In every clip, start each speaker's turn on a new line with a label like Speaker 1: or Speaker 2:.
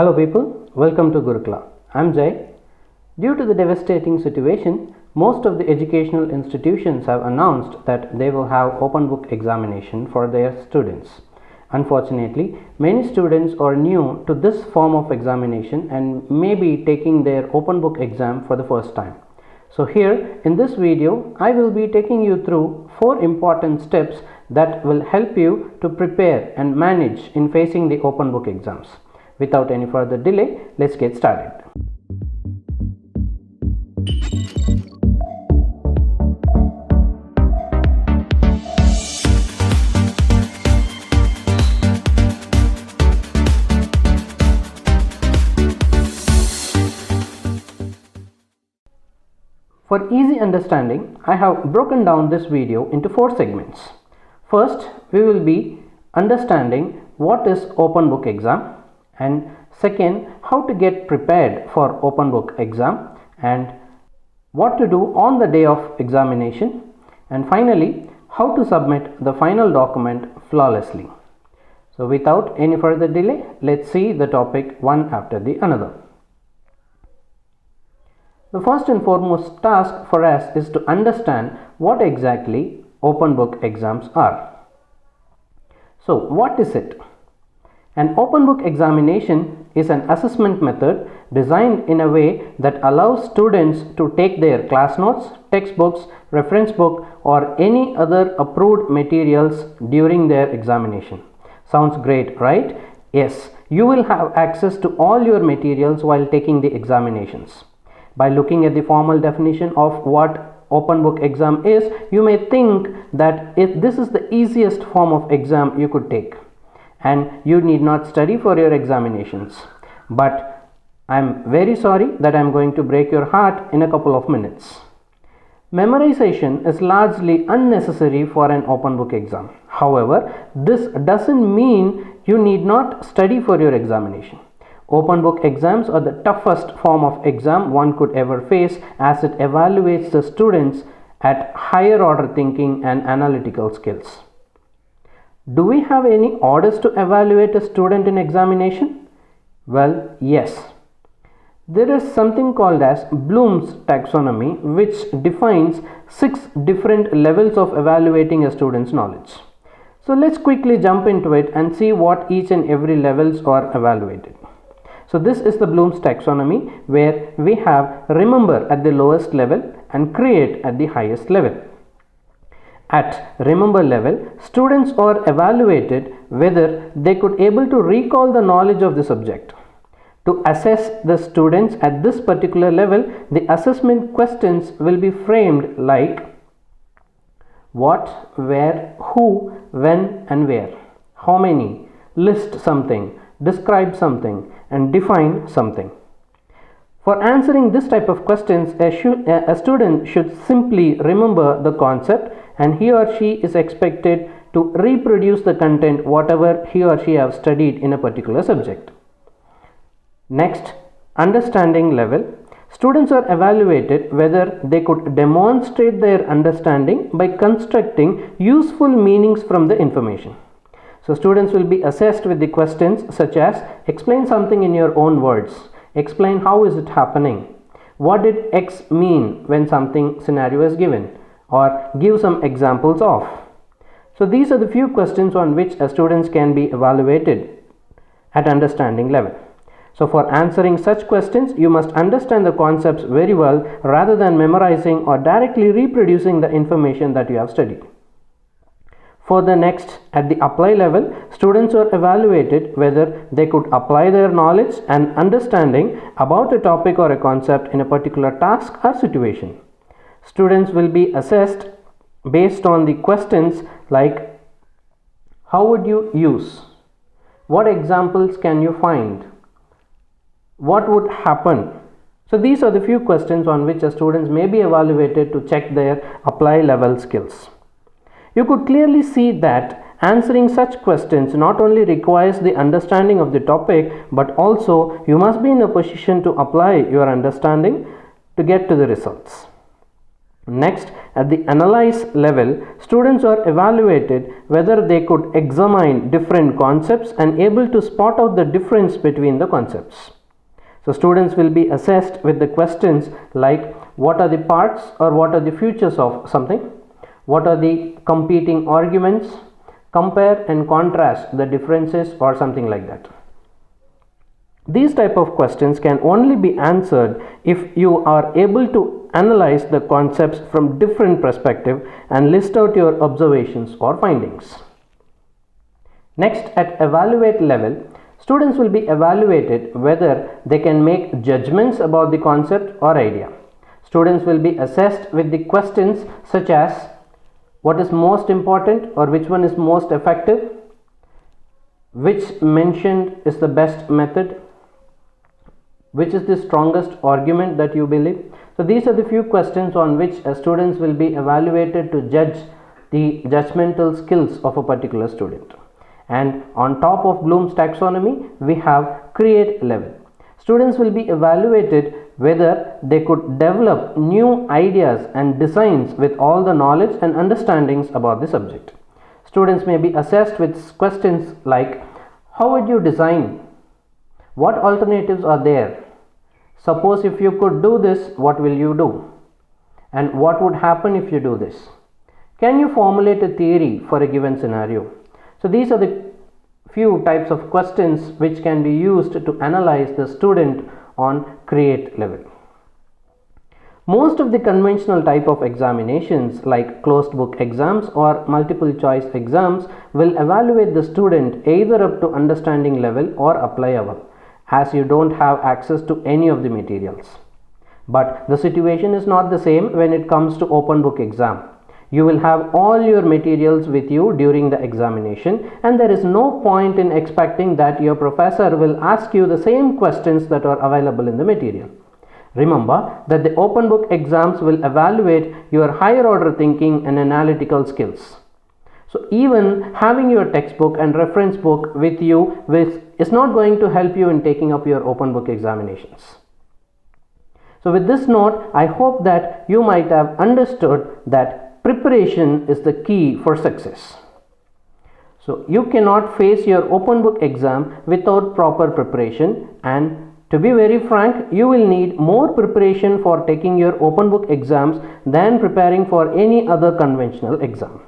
Speaker 1: Hello people, welcome to Gurukula. I'm Jay. Due to the devastating situation, most of the educational institutions have announced that they will have open book examination for their students. Unfortunately, many students are new to this form of examination and may be taking their open book exam for the first time. So here in this video, I will be taking you through 4 important steps that will help you to prepare and manage in facing the open book exams. Without any further delay, let's get started. For easy understanding, I have broken down this video into 4 segments. First, we will be understanding what is open book exam, and second, how to get prepared for open book exam and what to do on the day of examination, and finally, how to submit the final document flawlessly. So without any further delay, let's see the topic one after the another. The first and foremost task for us is to understand what exactly open book exams are. So what is it? An open book examination is an assessment method designed in a way that allows students to take their class notes, textbooks, reference book or any other approved materials during their examination. Sounds great, right? Yes, you will have access to all your materials while taking the examinations. By looking at the formal definition of what open book exam is, you may think that this is the easiest form of exam you could take and you need not study for your examinations. But I'm very sorry that I'm going to break your heart in a couple of minutes. Memorization is largely unnecessary for an open book exam. However, this doesn't mean you need not study for your examination. Open book exams are the toughest form of exam one could ever face, as it evaluates the students at higher order thinking and analytical skills. Do we have any orders to evaluate a student in examination? Well, yes. There is something called as Bloom's taxonomy, which defines 6 different levels of evaluating a student's knowledge. So let's quickly jump into it and see what each and every levels are evaluated. So this is the Bloom's taxonomy, where we have remember at the lowest level and create at the highest level. At remember level, students are evaluated whether they could able to recall the knowledge of the subject. To assess the students at this particular level, the assessment questions will be framed like what, where, who, when and where, how many, list something, describe something and define something. For answering this type of questions, a student should simply remember the concept and he or she is expected to reproduce the content whatever he or she have studied in a particular subject. Next, understanding level. Students are evaluated whether they could demonstrate their understanding by constructing useful meanings from the information. So students will be assessed with the questions such as explain something in your own words, explain how is it happening, what did X mean when something scenario is given, or give some examples of. So these are the few questions on which students can be evaluated at understanding level. So for answering such questions, you must understand the concepts very well rather than memorizing or directly reproducing the information that you have studied. For the next, at the apply level, students are evaluated whether they could apply their knowledge and understanding about a topic or a concept in a particular task or situation. Students will be assessed based on the questions like how would you use, what examples can you find, what would happen. So these are the few questions on which the students may be evaluated to check their apply level skills. You could clearly see that answering such questions not only requires the understanding of the topic, but also you must be in a position to apply your understanding to get to the results. Next, at the analyze level, students are evaluated whether they could examine different concepts and able to spot out the difference between the concepts. So students will be assessed with the questions like what are the parts or what are the features of something, what are the competing arguments, compare and contrast the differences or something like that. These type of questions can only be answered if you are able to analyze the concepts from different perspective and list out your observations or findings. Next, at evaluate level, students will be evaluated whether they can make judgments about the concept or idea. Students will be assessed with the questions such as what is most important or which one is most effective, which mentioned is the best method, which is the strongest argument that you believe. So these are the few questions on which students will be evaluated to judge the judgmental skills of a particular student. And on top of Bloom's taxonomy, we have create level. Students will be evaluated whether they could develop new ideas and designs with all the knowledge and understandings about the subject. Students may be assessed with questions like how would you design? What alternatives are there? Suppose if you could do this, what will you do? And what would happen if you do this? Can you formulate a theory for a given scenario? So these are the few types of questions which can be used to analyze the student on create level. Most of the conventional type of examinations like closed book exams or multiple choice exams will evaluate the student either up to understanding level or applicable, as you don't have access to any of the materials. But the situation is not the same when it comes to open book exam. You will have all your materials with you during the examination, and there is no point in expecting that your professor will ask you the same questions that are available in the material. Remember that the open book exams will evaluate your higher order thinking and analytical skills. So even having your textbook and reference book with you is not going to help you in taking up your open book examinations. So with this note, I hope that you might have understood that preparation is the key for success. So you cannot face your open book exam without proper preparation, and to be very frank, you will need more preparation for taking your open book exams than preparing for any other conventional exam.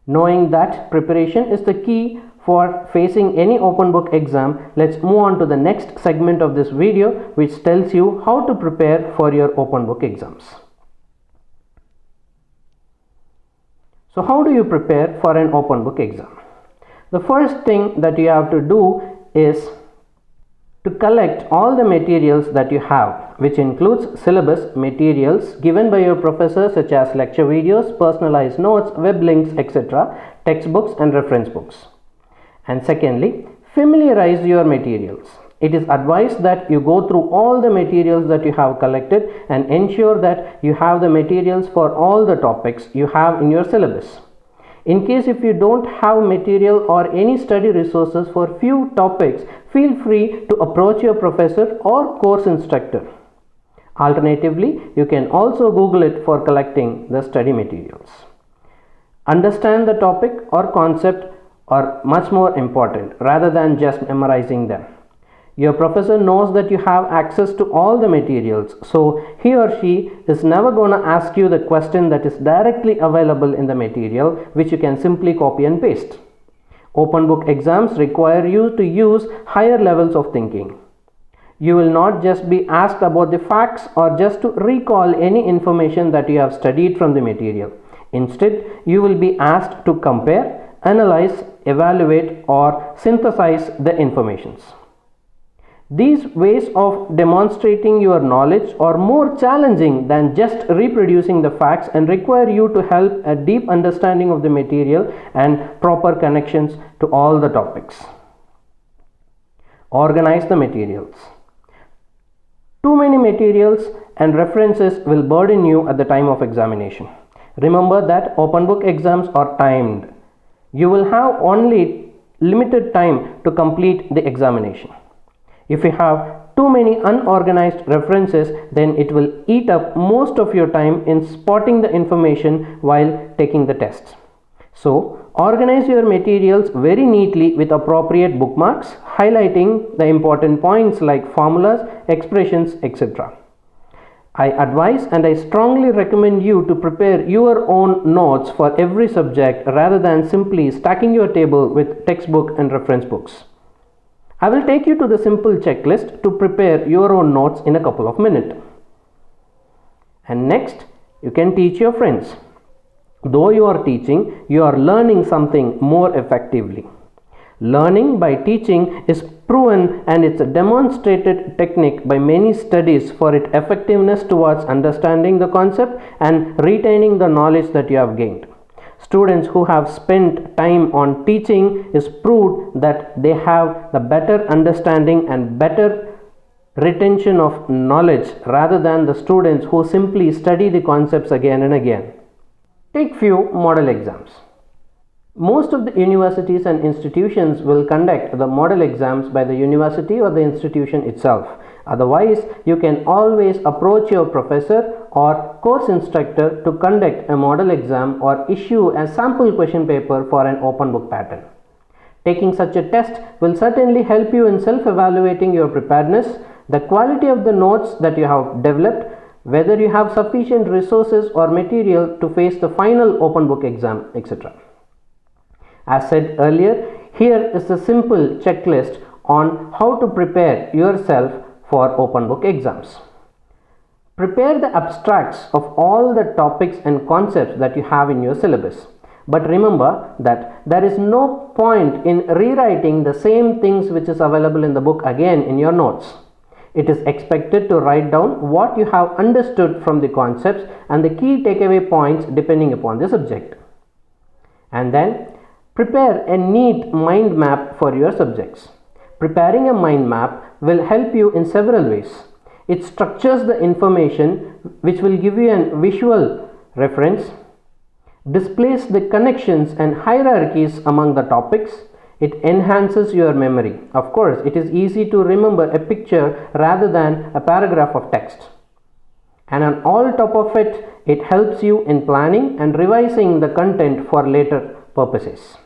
Speaker 1: Knowing that preparation is the key for facing any open book exam, let's move on to the next segment of this video, which tells you how to prepare for your open book exams. So how do you prepare for an open book exam? The first thing that you have to do is to collect all the materials that you have, which includes syllabus materials given by your professor such as lecture videos, personalized notes, web links, etc., textbooks and reference books. And secondly, familiarize your materials. It is advised that you go through all the materials that you have collected and ensure that you have the materials for all the topics you have in your syllabus. In case if you don't have material or any study resources for few topics, feel free to approach your professor or course instructor. Alternatively, you can also Google it for collecting the study materials. Understand the topic or concept are much more important rather than just memorizing them. Your professor knows that you have access to all the materials, so he or she is never going to ask you the question that is directly available in the material, which you can simply copy and paste. Open book exams require you to use higher levels of thinking. You will not just be asked about the facts or just to recall any information that you have studied from the material. Instead, you will be asked to compare, analyze, evaluate or synthesize the informations. These ways of demonstrating your knowledge are more challenging than just reproducing the facts and require you to help a deep understanding of the material and proper connections to all the topics. Organize the materials. Too many materials and references will burden you at the time of examination. Remember that open book exams are timed. You will have only limited time to complete the examination. If you have too many unorganized references, then it will eat up most of your time in spotting the information while taking the tests. So, organize your materials very neatly with appropriate bookmarks, highlighting the important points like formulas, expressions, etc. I advise and I strongly recommend you to prepare your own notes for every subject rather than simply stacking your table with textbook and reference books. I will take you to the simple checklist to prepare your own notes in a couple of minutes. And next, you can teach your friends. Though you are teaching, you are learning something more effectively. Learning by teaching is proven, and it's a demonstrated technique by many studies for its effectiveness towards understanding the concept and retaining the knowledge that you have gained. Students who have spent time on teaching is proved that they have the better understanding and better retention of knowledge rather than the students who simply study the concepts again and again. Take few model exams. Most of the universities and institutions will conduct the model exams by the university or the institution itself. Otherwise, you can always approach your professor or course instructor to conduct a model exam or issue a sample question paper for an open book pattern. Taking such a test will certainly help you in self-evaluating your preparedness, the quality of the notes that you have developed, whether you have sufficient resources or material to face the final open book exam, etc. As said earlier, here is a simple checklist on how to prepare yourself for open book exams. Prepare the abstracts of all the topics and concepts that you have in your syllabus. But remember that there is no point in rewriting the same things which is available in the book again in your notes. It is expected to write down what you have understood from the concepts and the key takeaway points depending upon the subject. And then prepare a neat mind map for your subjects. Preparing a mind map will help you in several ways. It structures the information which will give you a visual reference, displays the connections and hierarchies among the topics. It enhances your memory. Of course, it is easy to remember a picture rather than a paragraph of text. And on all top of it, it helps you in planning and revising the content for later purposes.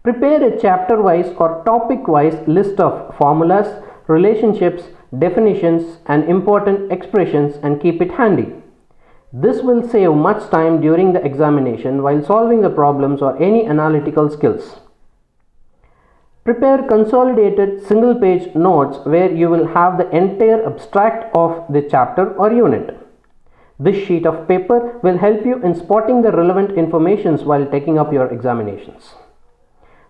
Speaker 1: Prepare a chapter-wise or topic-wise list of formulas, relationships, definitions, and important expressions and keep it handy. This will save much time during the examination while solving the problems or any analytical skills. Prepare consolidated single-page notes where you will have the entire abstract of the chapter or unit. This sheet of paper will help you in spotting the relevant information while taking up your examinations.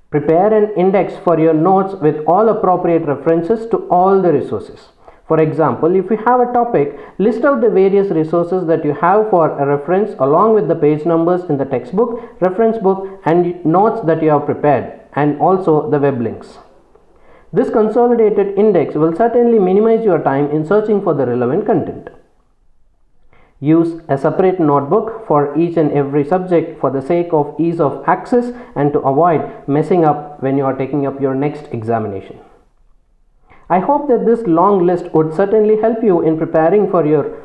Speaker 1: Prepare an index for your notes with all appropriate references to all the resources. For example, if you have a topic, list out the various resources that you have for a reference along with the page numbers in the textbook, reference book, and notes that you have prepared, and also the web links. This consolidated index will certainly minimize your time in searching for the relevant content. Use a separate notebook for each and every subject for the sake of ease of access and to avoid messing up when you are taking up your next examination. I hope that this long list would certainly help you in preparing for your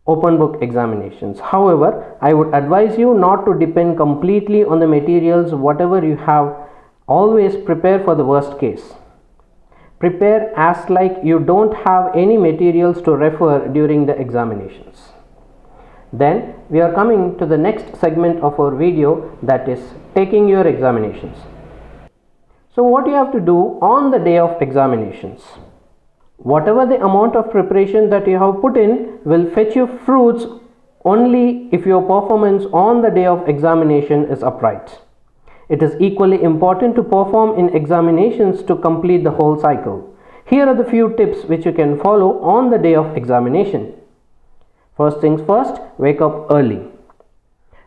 Speaker 1: open book examinations. However, I would advise you not to depend completely on the materials whatever you have. Always prepare for the worst case. Prepare as like you don't have any materials to refer during the examinations. Then we are coming to the next segment of our video, that is taking your examinations. So what you have to do on the day of examinations. Whatever the amount of preparation that you have put in will fetch you fruits only if your performance on the day of examination is upright. It is equally important to perform in examinations to complete the whole cycle. Here are the few tips which you can follow on the day of examination. First things first, wake up early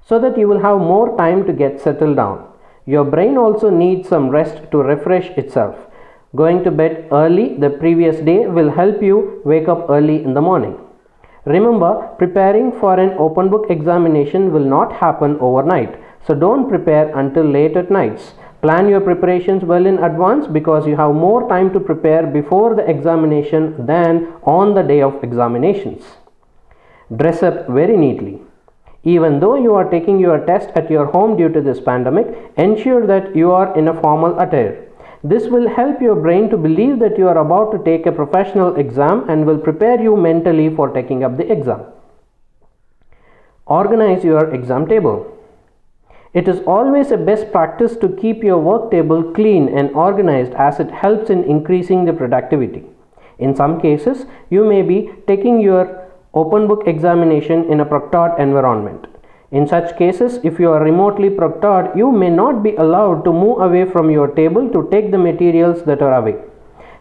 Speaker 1: so that you will have more time to get settled down. Your brain also needs some rest to refresh itself. Going to bed early the previous day will help you wake up early in the morning. Remember, preparing for an open book examination will not happen overnight. So don't prepare until late at nights. Plan your preparations well in advance because you have more time to prepare before the examination than on the day of examinations. Dress up very neatly. Even though you are taking your test at your home due to this pandemic, ensure that you are in a formal attire. This will help your brain to believe that you are about to take a professional exam and will prepare you mentally for taking up the exam. Organize your exam table. It is always a best practice to keep your work table clean and organized as it helps in increasing the productivity. In some cases, you may be taking your open book examination in a proctored environment. In such cases, if you are remotely proctored, you may not be allowed to move away from your table to take the materials that are away.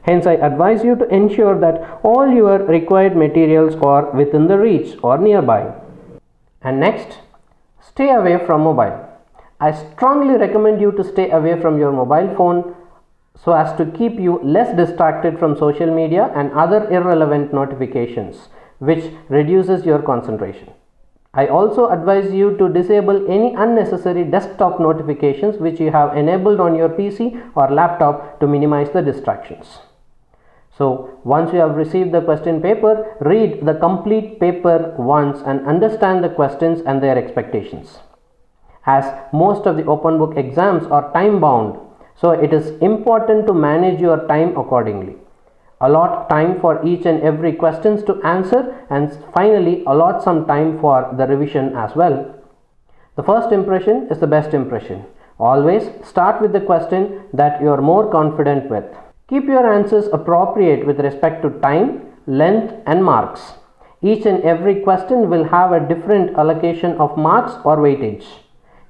Speaker 1: Hence, I advise you to ensure that all your required materials are within the reach or nearby. And next, stay away from mobile. I strongly recommend you to stay away from your mobile phone so as to keep you less distracted from social media and other irrelevant notifications, which reduces your concentration. I also advise you to disable any unnecessary desktop notifications which you have enabled on your PC or laptop to minimize the distractions. So, once you have received the question paper, read the complete paper once and understand the questions and their expectations. As most of the open book exams are time bound, so it is important to manage your time accordingly. Allot time for each and every questions to answer, and finally allot some time for the revision as well. The first impression is the best impression. Always start with the question that you are more confident with. Keep your answers appropriate with respect to time, length and marks. Each and every question will have a different allocation of marks or weightage.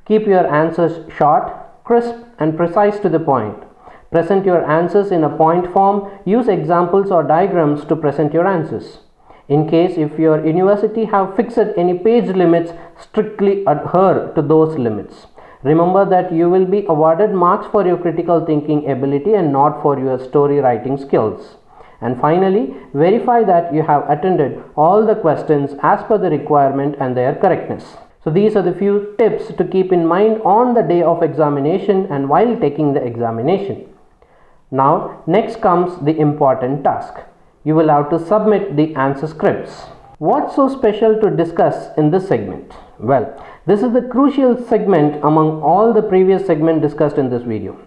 Speaker 1: Keep your answers short, crisp and precise to the point. Present your answers in a point form. Use examples or diagrams to present your answers. In case if your university have fixed any page limits, strictly adhere to those limits. Remember that you will be awarded marks for your critical thinking ability and not for your story writing skills. And finally, verify that you have attended all the questions as per the requirement and their correctness. So these are the few tips to keep in mind on the day of examination and while taking the examination. Now, next comes the important task. You will have to submit the answer scripts. What's so special to discuss in this segment? Well, this is the crucial segment among all the previous segments discussed in this video,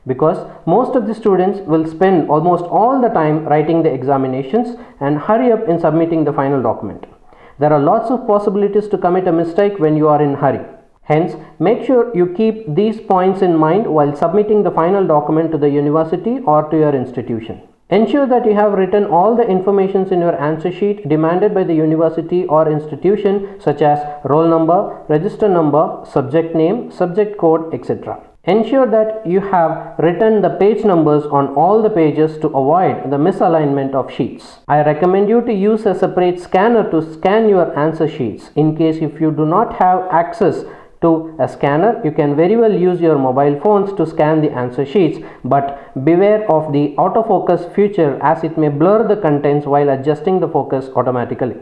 Speaker 1: because most of the students will spend almost all the time writing the examinations and hurry up in submitting the final document. There are lots of possibilities to commit a mistake when you are in a hurry. Hence, make sure you keep these points in mind while submitting the final document to the university or to your institution. Ensure that you have written all the information in your answer sheet demanded by the university or institution, such as roll number, register number, subject name, subject code, etc. Ensure that you have written the page numbers on all the pages to avoid the misalignment of sheets. I recommend you to use a separate scanner to scan your answer sheets. In case if you do not have access to a scanner, you can very well use your mobile phones to scan the answer sheets, but beware of the autofocus feature as it may blur the contents while adjusting the focus automatically.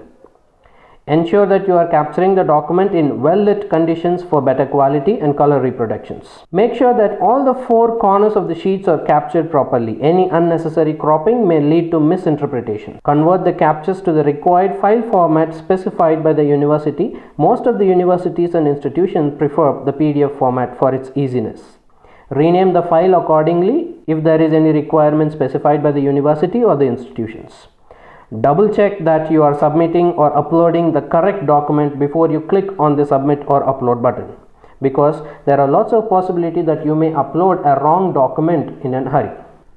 Speaker 1: Ensure that you are capturing the document in well-lit conditions for better quality and color reproductions. Make sure that all the four corners of the sheets are captured properly. Any unnecessary cropping may lead to misinterpretation. Convert the captures to the required file format specified by the university. Most of the universities and institutions prefer the PDF format for its easiness. Rename the file accordingly if there is any requirement specified by the university or the institutions. Double check that you are submitting or uploading the correct document before you click on the submit or upload button, because there are lots of possibility that you may upload a wrong document in a hurry.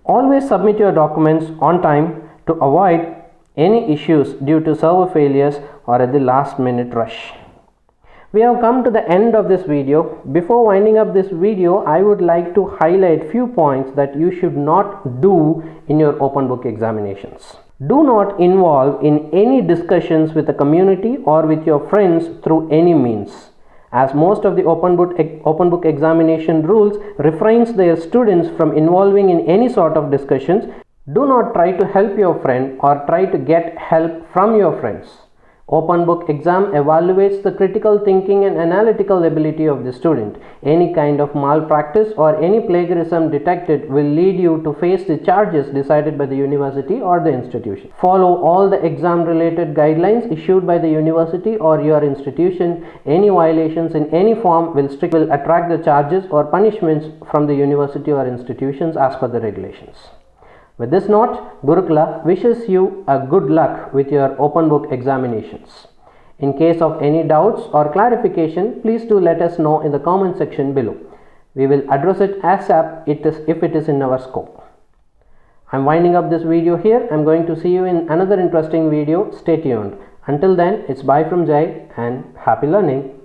Speaker 1: Always submit your documents on time to avoid any issues due to server failures or at the last minute rush. We have come to the end of this video. Before winding up this video, I would like to highlight few points that you should not do in your open book examinations. Do not involve in any discussions with the community or with your friends through any means, as most of the open book examination rules refrains their students from involving in any sort of discussions. Do not try to help your friend or try to get help from your friends. Open book exam evaluates the critical thinking and analytical ability of the student. Any kind of malpractice or any plagiarism detected will lead you to face the charges decided by the university or the institution. Follow all the exam related guidelines issued by the university or your institution. Any violations in any form will attract the charges or punishments from the university or institutions as per the regulations. With this note, Gurukula wishes you a good luck with your open book examinations. In case of any doubts or clarification, please do let us know in the comment section below. We will address it ASAP if it is in our scope. I am winding up this video here. I am going to see you in another interesting video. Stay tuned. Until then, it's bye from Jai and happy learning.